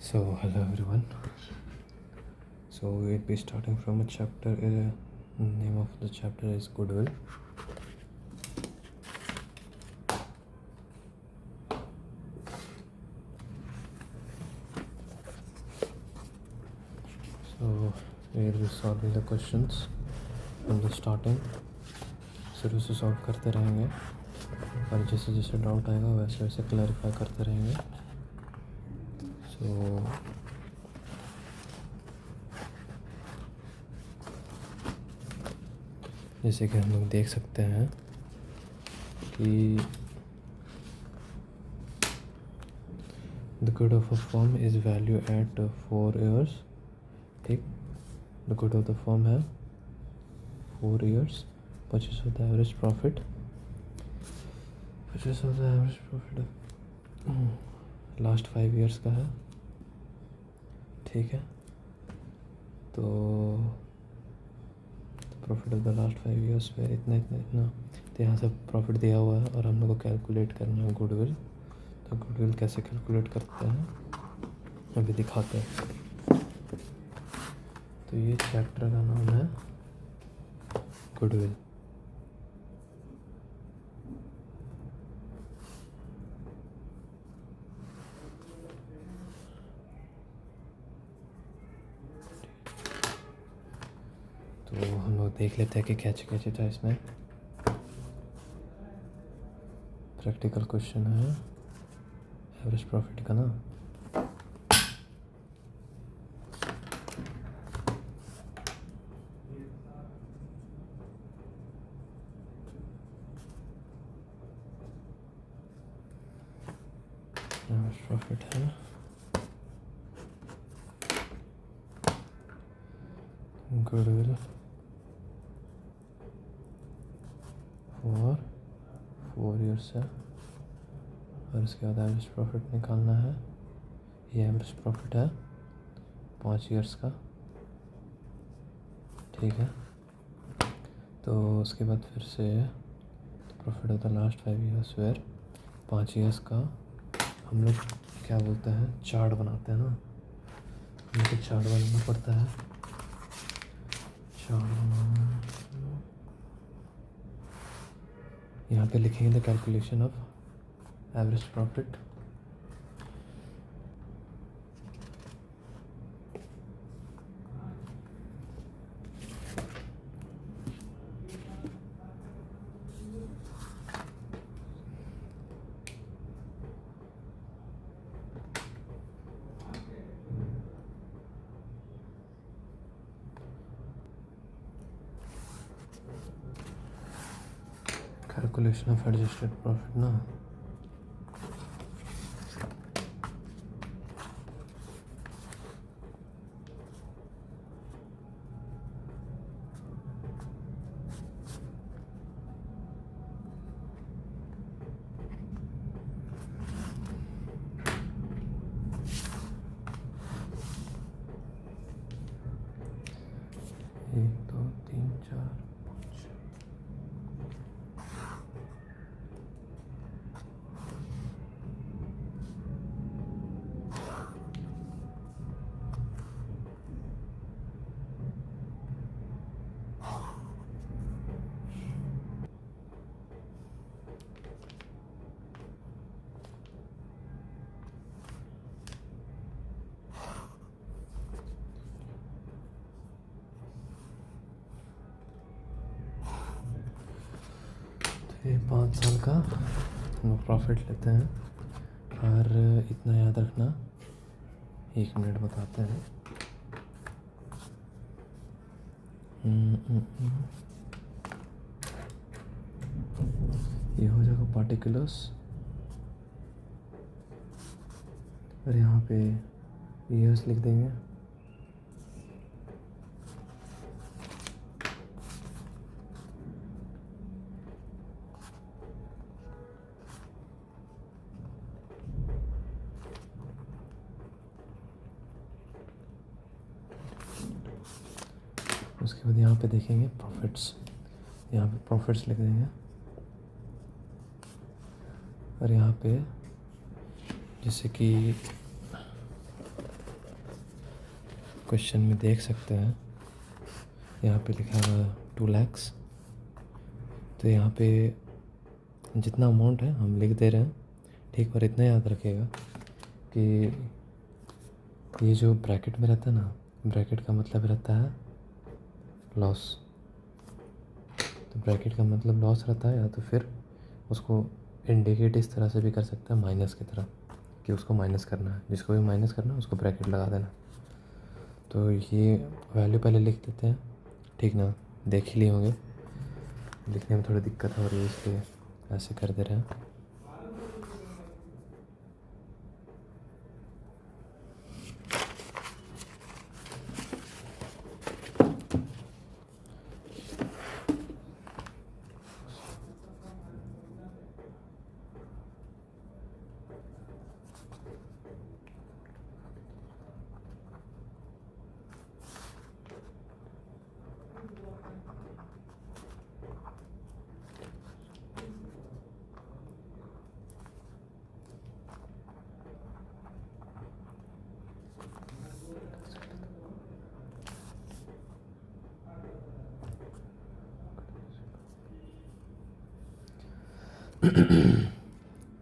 So hello everyone. So we'll be starting from a chapter. Name of the chapter is Goodwill. So we'll be solving the questions from the starting. शुरू से solve करते रहेंगे और जैसे जैसे doubt आएगा वैसे वैसे क्लैरिफाई करते रहेंगे. सो जैसे कि हम लोग देख सकते हैं कि the good of a firm is value at 4 years. ठीक, the good of the firm है 4 years. Purchase of the average profit, purchase of the average profit last 5 years का है. ठीक है, तो profit of the last 5 years पे इतना इतना इतना. तो यहाँ से प्रॉफिट दिया हुआ है और हम लोग को कैलकुलेट करना है गुडविल. तो गुडविल कैसे कैलकुलेट करते हैं अभी दिखाते हैं. तो ये चैप्टर का नाम है गुडविल. तो हम लोग देख लेते हैं कि कैसे कैसे था इसमें. प्रैक्टिकल क्वेश्चन है एवरेज प्रॉफिट का ना. एवरेज प्रॉफिट है गुडविल फॉर 4 years है और इसके बाद एवरेज प्रॉफिट निकालना है. ये एवरेज प्रॉफिट है 5 years का. ठीक है, तो उसके बाद फिर से profit of the last 5 years where 5 years का हम लोग क्या बोलते हैं चार्ट बनाते हैं ना. हमें तो चार्ट बनाना पड़ता है. चार्ट बनाना यहाँ पे लिखेंगे the calculation of average profit. Calculation of adjusted profit ना. एक दो तीन चार पाँच. ये 5 साल का हम लोग प्रॉफिट लेते हैं. और इतना याद रखना, 1 मिनट बताते हैं. ये हो जाएगा पार्टिकुलर्स और यहाँ पे ईयर्स लिख देंगे. उसके बाद यहाँ पे देखेंगे प्रॉफिट्स. यहाँ पे प्रॉफिट्स लिख देंगे और यहाँ पे जैसे कि क्वेश्चन में देख सकते हैं, यहाँ पे लिखा हुआ है 2 लाख। तो यहाँ पे जितना अमाउंट है हम लिख दे रहे हैं, ठीक। और इतना याद रखिएगा कि ये जो ब्रैकेट में रहता है ना, ब्रैकेट का मतलब रहता है लॉस। तो ब्रैकेट का मतलब लॉस रहता है, या तो फिर उसको इंडिकेट इस तरह से भी कर सकते हैं, माइनस की तरह, कि उसको माइनस करना है, जिसको भी माइनस करना है उसको ब्रैकेट लगा देना। तो ये वैल्यू पहले लिख देते हैं, ठीक ना। देख ही लिए होंगे, लिखने में थोड़ी दिक्कत हो रही है इसलिए ऐसे कर दे रहे हैं।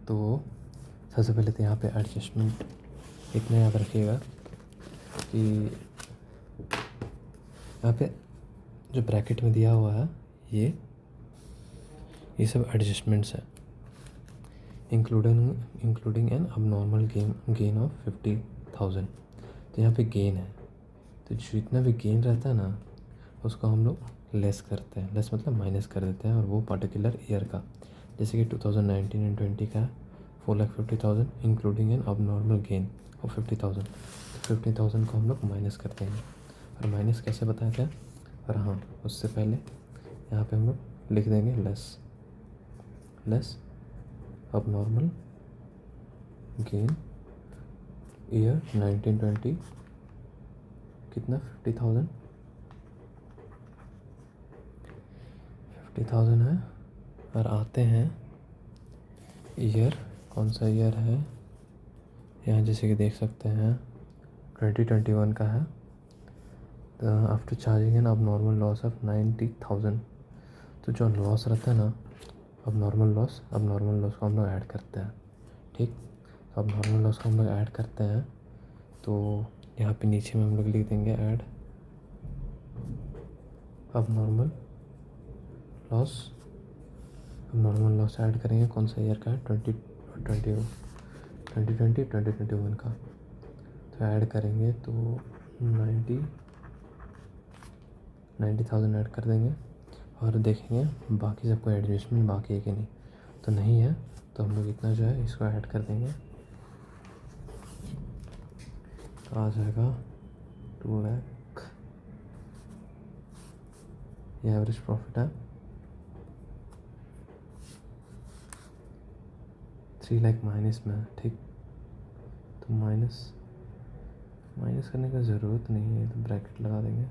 तो सबसे पहले तो यहाँ पे एडजस्टमेंट इतना याद रखिएगा कि यहाँ पे जो ब्रैकेट में दिया हुआ है ये सब एडजस्टमेंट्स हैं, including an abnormal gain of 50,000। तो यहाँ पे गेन है, तो जितना भी गेन रहता है ना उसको हम लोग लेस करते हैं, लेस मतलब माइनस कर देते हैं, और वो पर्टिकुलर ईयर का। जैसे कि 2019 एंड 20 का 4,50,000 including an abnormal gain of 50,000। तो 50,000 को हम लोग माइनस कर देंगे। और माइनस कैसे बताते हैं, और हाँ उससे पहले यहाँ पे हम लोग लिख देंगे लेस अबनॉर्मल गेन ईयर 1920 कितना 50,000 है। और आते हैं ईयर, कौन सा ईयर है यहाँ, जैसे कि देख सकते हैं 2021 का है। आफ्टर चार्जिंग एन अब नॉर्मल लॉस ऑफ 90,000। तो जो लॉस रहता है ना, अब नॉर्मल लॉस को हम लोग ऐड करते हैं, ठीक। अब नॉर्मल लॉस को हम लोग ऐड करते हैं, तो यहाँ पे नीचे में हम लोग लिख देंगे ऐड अब नॉर्मल लॉस ऐड करेंगे। कौन सा ईयर का है, 2021 का। तो ऐड करेंगे तो 90,000 ऐड कर देंगे, और देखेंगे बाकी सबको एडजस्टमेंट बाकी है कि नहीं। तो नहीं है, तो हम लोग इतना जो है इसको ऐड कर देंगे, तो आ जाएगा 2 लाख। ये एवरेज प्रॉफिट है। 3 लाख माइनस में है, ठीक। तो माइनस करने का ज़रूरत नहीं है, तो ब्रैकेट लगा देंगे,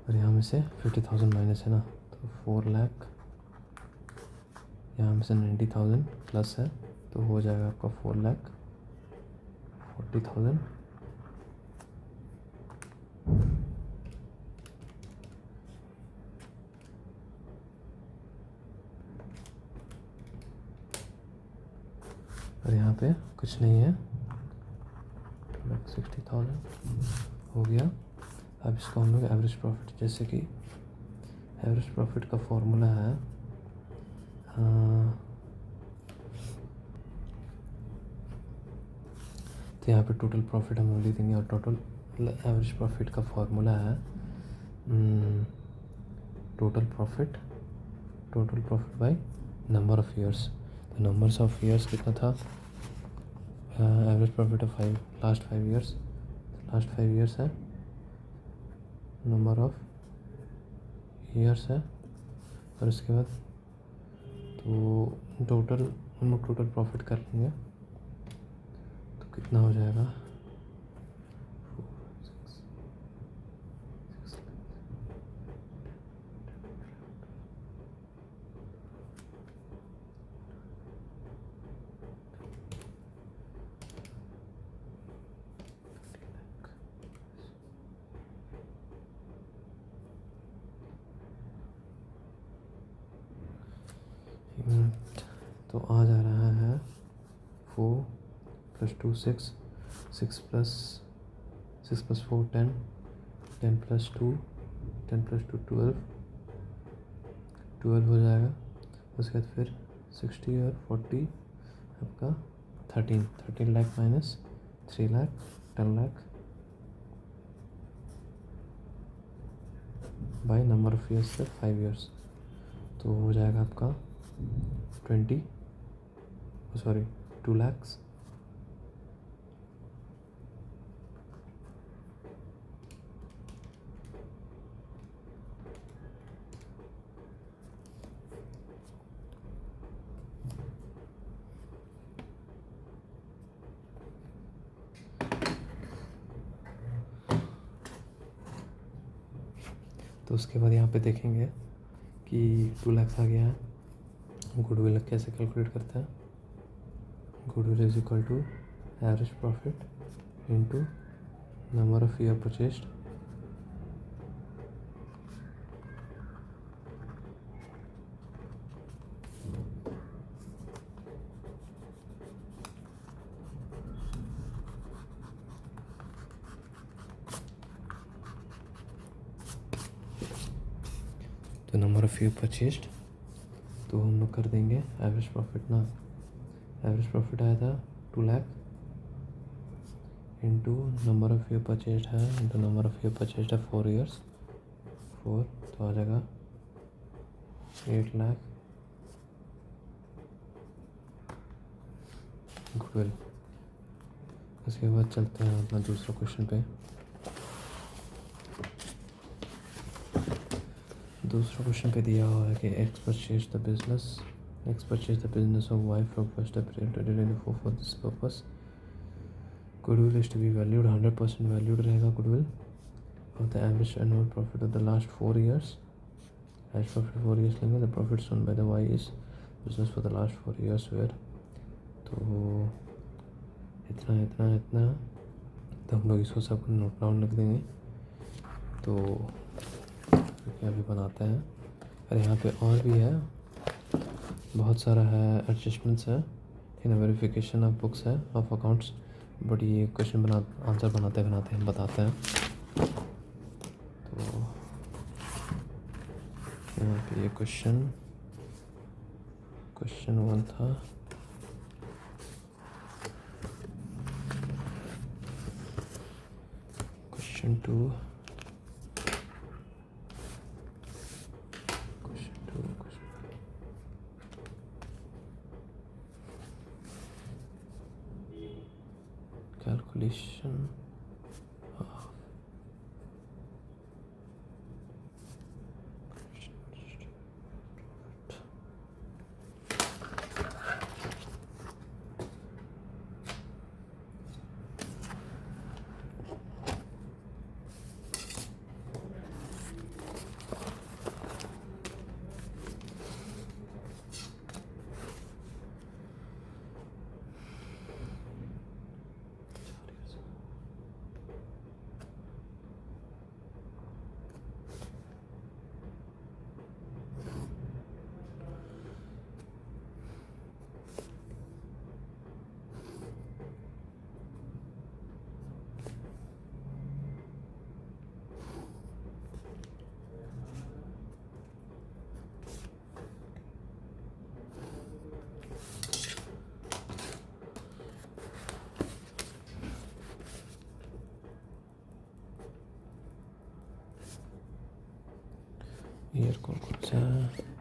और यहाँ में से 50,000 माइनस है ना, तो 4 लाख। यहाँ में से 90,000 प्लस है, तो हो जाएगा आपका 4,40,000। और यहाँ पे कुछ नहीं है, 2,60,000 हो गया। अब इसको हम लोग एवरेज प्रॉफिट, जैसे कि एवरेज प्रॉफिट का फॉर्मूला है तो यहाँ पे टोटल प्रॉफिट हम लोग लिख देंगे, और टोटल एवरेज प्रॉफिट का फॉर्मूला है total profit by number of years. तो नंबर्स ऑफ ईयर्स कितना था, average profit of last 5 years है, नंबर ऑफ ईयर्स है, और उसके बाद तो टोटल हम लोग टोटल प्रॉफिट कर लेंगे, तो कितना हो जाएगा, तो आ जा रहा है 4 + 2 6, 6 + 4 10, 10 + 2 10 + 2 12, 12 हो जाएगा। उसके बाद फिर 60 और 40 आपका 13 lakh minus 3 lakh 10 lakh by number of years से 5 ईयर्स, तो हो जाएगा आपका 2 lakhs। तो उसके बाद यहाँ पे देखेंगे कि 2 lakhs आ गया है। गुडविल कैसे कैलकुलेट करते हैं? Goodwill is equal to average profit into number of year purchased तो नंबर ऑफ ईयर परचेस्ड, तो हम लोग कर देंगे एवरेज प्रॉफिट ना। एवरेज प्रॉफिट आया था 2 lakh into number of year purchased है into number of year purchased है 4 ईयर्स 4, तो आ जाएगा 8 लाख गुडविल। उसके बाद चलते हैं अपना दूसरा क्वेश्चन पे। दूसरा क्वेश्चन पे दिया हुआ है कि X purchase the business of Y from 1st April 2024 for this purpose. Goodwill is to be valued 100% valued रहेगा गुडविल और the average annual profit of the last 4 years. As profit 4 years लेंगे, the profit shown by the Y is business for the last 4 years were. तो इतना तो हम लोग इसको सब नोट डाउन लिख देंगे। तो अभी बनाते हैं। और यहाँ पे और भी है, बहुत सारा है, एडजस्टमेंट्स है इन वेरिफिकेशन ऑफ बुक्स है ऑफ अकाउंट्स। बट ये क्वेश्चन आंसर बनाते हम बताते हैं। तो यहाँ पे ये क्वेश्चन 1 था। क्वेश्चन 2, calculation of ईयर कौन सा है?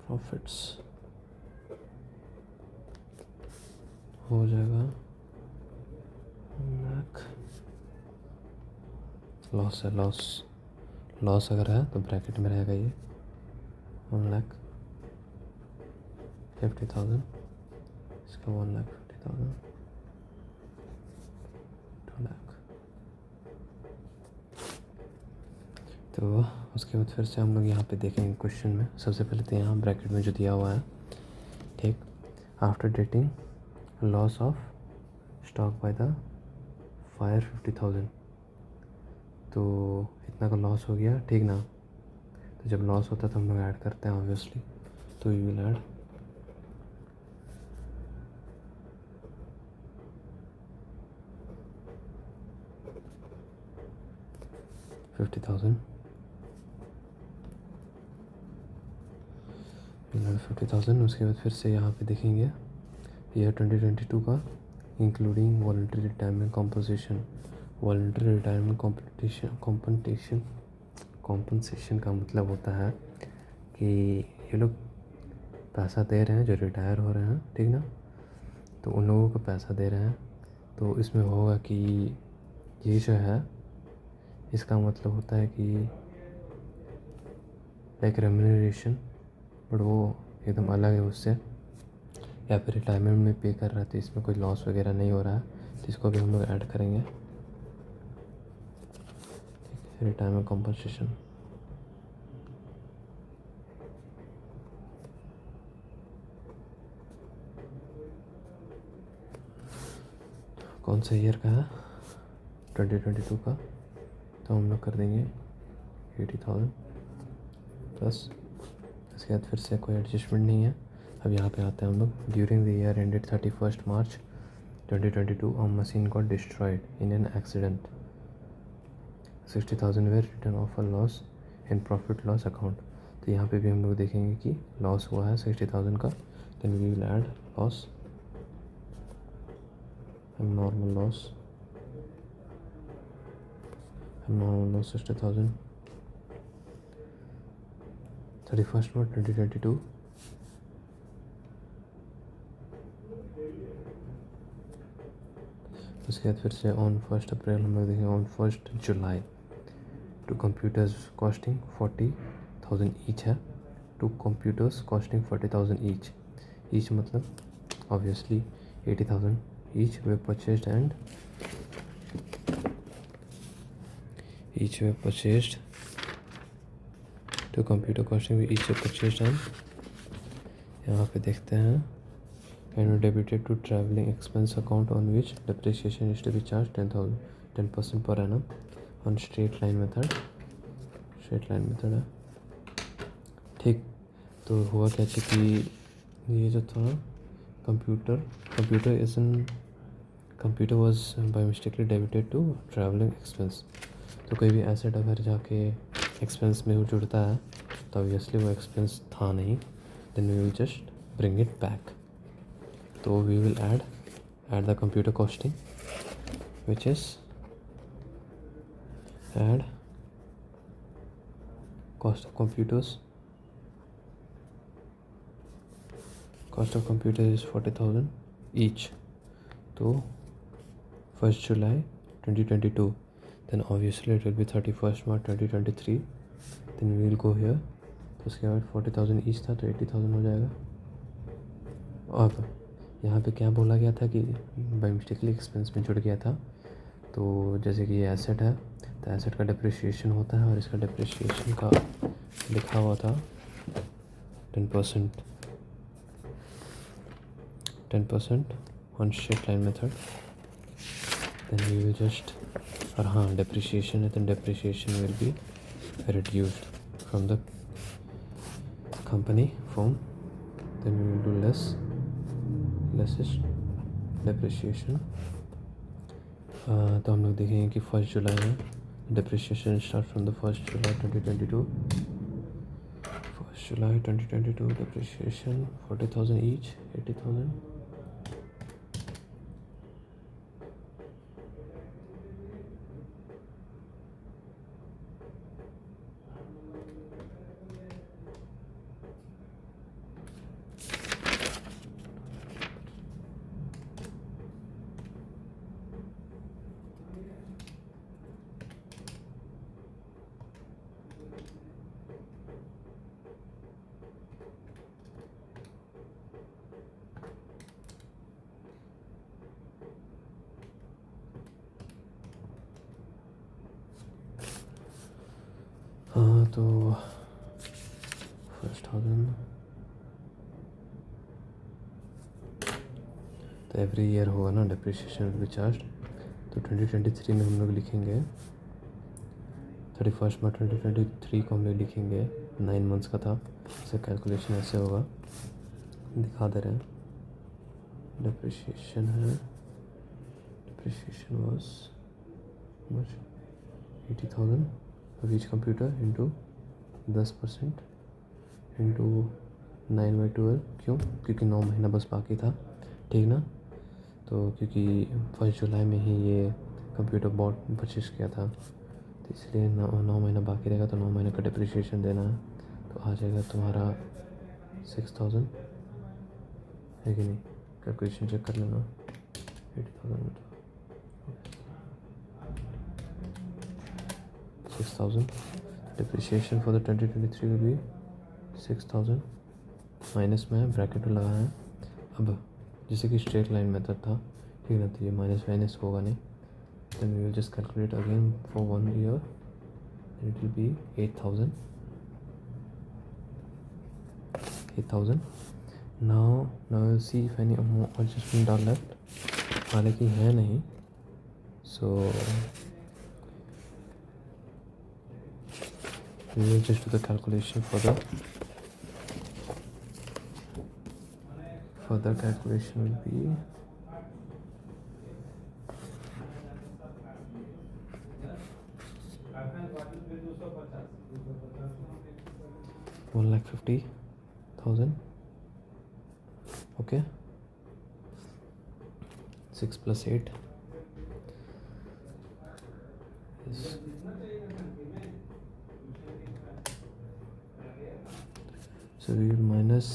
प्रॉफिट्स हो जाएगा लाख। लॉस है, लॉस अगर है तो ब्रैकेट में रहेगा ये 1,50,000, इसका 1,50,000, 2,00,000। तो उसके बाद फिर से हम लोग यहाँ पे देखेंगे क्वेश्चन में। सबसे पहले तो यहाँ ब्रैकेट में जो दिया हुआ है, ठीक, after dating loss of stock by the fire 50,000, तो इतना का लॉस हो गया, ठीक ना। तो जब लॉस होता है तो हम लोग ऐड करते हैं ऑब्वियसली, तो वी विल ऐड 50,000, 50,000। उसके बाद फिर से यहाँ पे देखेंगे ईयर 2022 का including voluntary retirement composition. Voluntary retirement compensation का मतलब होता है कि ये लोग पैसा दे रहे हैं जो रिटायर हो रहे हैं, ठीक ना, तो उन लोगों को पैसा दे रहे हैं। तो इसमें होगा कि ये जो है इसका मतलब होता है कि लाइक रेम्यूनरेशन, बट वो एकदम अलग है उससे, या फिर रिटायरमेंट में पे कर रहा है तो इसमें कोई लॉस वगैरह नहीं हो रहा है, तो इसको भी हम लोग ऐड करेंगे, रिटायरमेंट कॉम्पनसेशन। कौन सा ईयर का है? 2022 का, तो हम लोग कर देंगे 80,000 प्लस। इसके बाद फिर से कोई एडजस्टमेंट नहीं है। अब यहाँ पे आते हैं हम लोग। During the year ended 31 March 2022 a machine got destroyed in an accident, 60,000 were return of a loss in profit loss account. तो यहाँ पे भी हम लोग देखेंगे कि लॉस हुआ है 60,000 का, then we will add loss, normal loss 60,000, 31 March 2022। उसके बाद फिर से ऑन 1 अप्रैल हम लोग देखेंगे, on 1 July two computers costing 40,000 each है, टू कंप्यूटर्स कॉस्टिंग 40,000 ईच मतलब obviously 80,000 each were purchased and two computer costing each were purchased and, यहाँ पे देखते हैं, and debited to traveling expense account on which depreciation is to be charged 10% per annum on straight line method है, ठीक। तो हुआ क्या कि ये जो था computer was by mistakenly debited to travelling expense. तो कोई भी एसेट अगर जाके एक्सपेंस में वो जुड़ता है तो ऑब्वियसली वो एक्सपेंस था नहीं, then we will just bring it back. तो we will add the computer costing, which is add cost of computer is 40,000 each to 1st July 2022, then obviously it will be 31st March 2023, then we will go here। तो उसके बाद 40,000 each था तो 80,000 हो जाएगा। अब यहाँ पे क्या बोला गया था कि बाई मिस्टेकली एक्सपेंस में जुड़ गया था, तो जैसे कि ये एसेट है तो एसेट का डिप्रिशिएशन होता है और इसका डिप्रिशिएशन का लिखा हुआ था 10% on straight line method, then we will just, और हाँ डिप्रिशिएशन है तो depreciation will be reduced from the company form, then we will do less is depreciation। तो हम लोग देखेंगे कि 1 जुलाई में depreciation start from the 1 July 2022, 1 July 2022 depreciation 40,000 each, 80,000। तो फर्स्ट 1000, तो एवरी ईयर होगा ना डिप्रिसिएशन विल बी चार्ज। तो 2023 में हम लोग लिखेंगे 31 मार्च 2023 को हम लोग लिखेंगे, 9 मंथ्स का था। इससे कैलकुलेशन ऐसे होगा, दिखा दे रहे हैं। डिप्रिसिएशन है, depreciation was much 80,000 of each computer into 10% into 9/12। क्यों? क्योंकि 9 महीना बस बाकी था, ठीक ना। तो क्योंकि 1 जुलाई में ही ये कंप्यूटर बॉट परचेज किया था, तो इसलिए 9 महीना बाकी रहेगा, तो 9 महीने का डिप्रिसिएशन देना है। तो आ जाएगा तुम्हारा 6,000, है कि नहीं? कैलकुलेशन चेक कर लेना। 80,000 6,000 depreciation for the 2023 will be 6,000। Minus में ब्रैकेट लगा है। अब जैसे कि स्ट्रेट लाइन मेथड था, ठीक है, तो ये माइनस माइनस होगा नहीं। Then we will just calculate again for 1 year, it will be 8,000। Now will see if any adjustment are left, हालांकि है नहीं। सो we will just do the calculation for the further calculation will be 1,50,000, okay, 6 plus 8 is so we will minus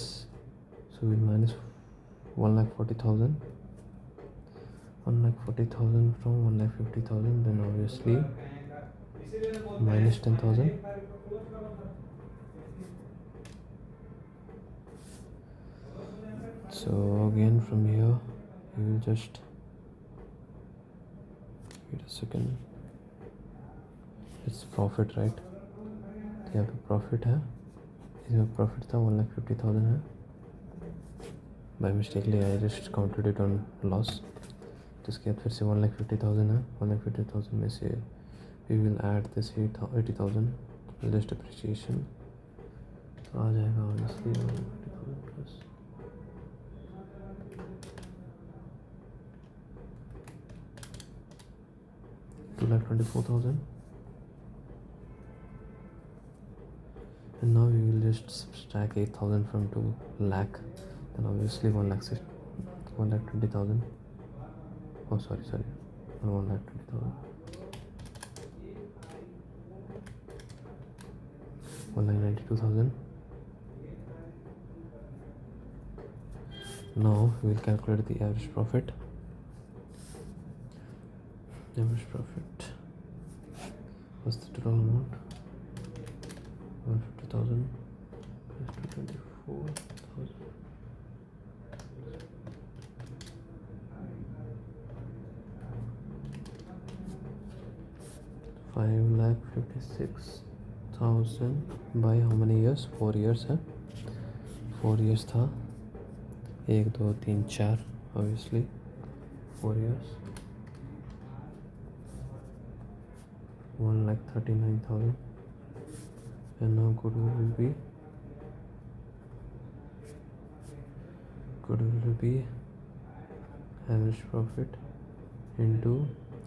1,40,000 from 1,50,000, then obviously minus 10,000. So again from here we will just wait a second, it's profit, right? तो यहाँ पे profit है, इसमें profit था 1,50,000 है, by mistakenly I just counted it on loss. तो इसके बाद फिर से 1,50,000 है, 1,50,000 में से we will add this 80,000 just depreciation, तो आ जाएगा obviously 1,50,000 plus 2,24,000। And now we will just subtract 8,000 from 2 lakh, then obviously 1,20,000. Oh sorry, 1,20,000, 1,92,000. Now we will calculate the average profit. Average profit was the total amount 150,000 plus 224,000. 5,56,000 by how many years? 4 years है, 4 years था, 1 2 3 4, obviously 4 years, 1,39,000. And now goodwill will be average profit into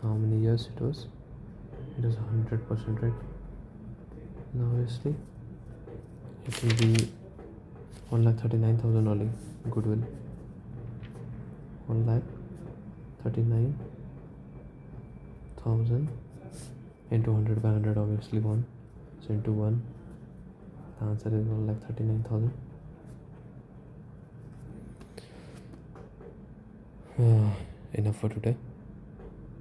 how many years it was. It is 100%, right? Now obviously it will be 1,39,000 only goodwill. 1,39,000 into 100 by 100, obviously 1. So into 1, the answer is 1,39,000. Enough for today.